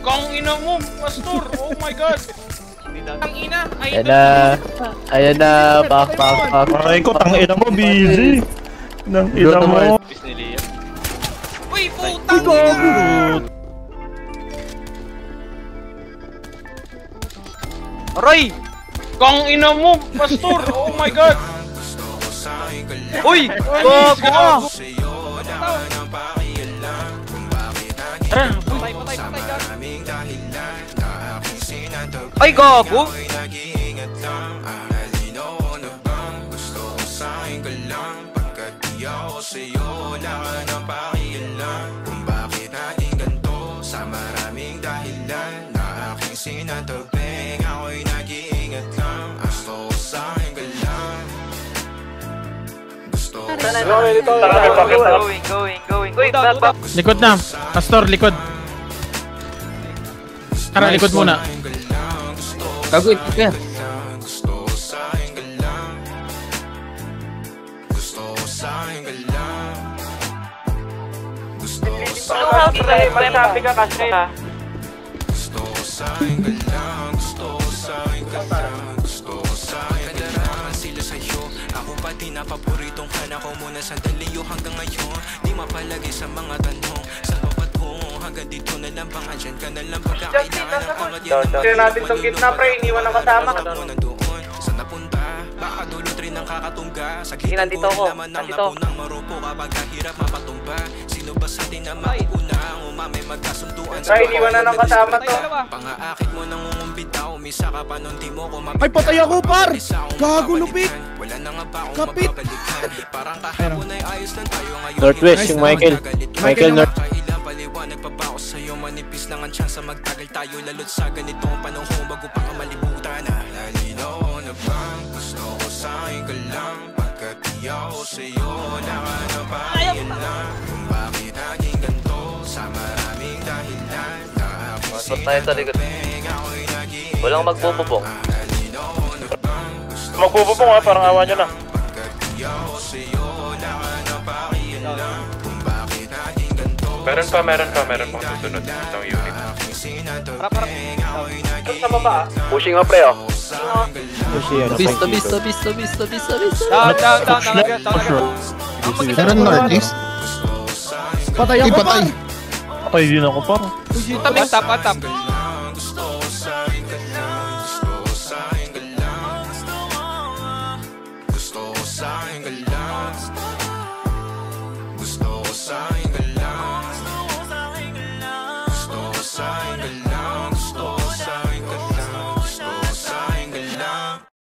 Kang ina mo, Pastor! Oh my God! Ang ina! Ayan na! Ayan na! Pak! Ay ko, tang ina mo, busy! Nang ina mo! Uy, putang ina! Aray! Kang ina mo, Pastor! Oh my God! Uy! Gago! Ay, gago! Going. Likod na. Pastor, likod. Tara, likod muna. Gago, ito kaya. Magsabi ka kasi ha. Pati na paboritong kana ko muna sandaliyo hanggang ngayon. Di mapalagay sa mga tanong sa bawat kong hanggang dito na lang bang andyan ka na lang pagkakailangan ng angat yan ang Kaya natin itong gitna pre, iniwan ng kasama. Saan napunta? Baka dulot rin ang kakatungga. Sa gitna ko naman ang napunang marupo kapag kahirap mapatumba. Sino ba sa atin na mauuna ang umamay magkasunduan sa iniwan na ng kasama to. Pangaakit mo nang umumbitaw, misa ka pa nung di mo ko mapit. Ay, patay ako, par! Gago, lupit! Wala na nga ba akong kapit! Parang kahapon ay ayos lang tayo ngayon. Northwest, yung Michael. Michael North. Kailang paliwanag pa ba ako sa'yo? Manipis lang ang tsansa magtagal tayo. Lalo't sa ganitong panahon bago pa ka malibutan. Nalinaw na bang gusto ko sa'yo ka lang? Pagkat di ako sa'yo nakanapahin lang. Kung bakit naging ganito sa maraming dahilan. Masot tayo sa likod. Walang magbububong. Magbububong ha, parang awa nyo na. Meron pa susunod ng unit. Harap. Sa baba ah. Pushing nga pre oh. Bis. Down. Meron northeast. Patay ako, Patay. Patay din ako par. Tap. Gusto ko sa'yo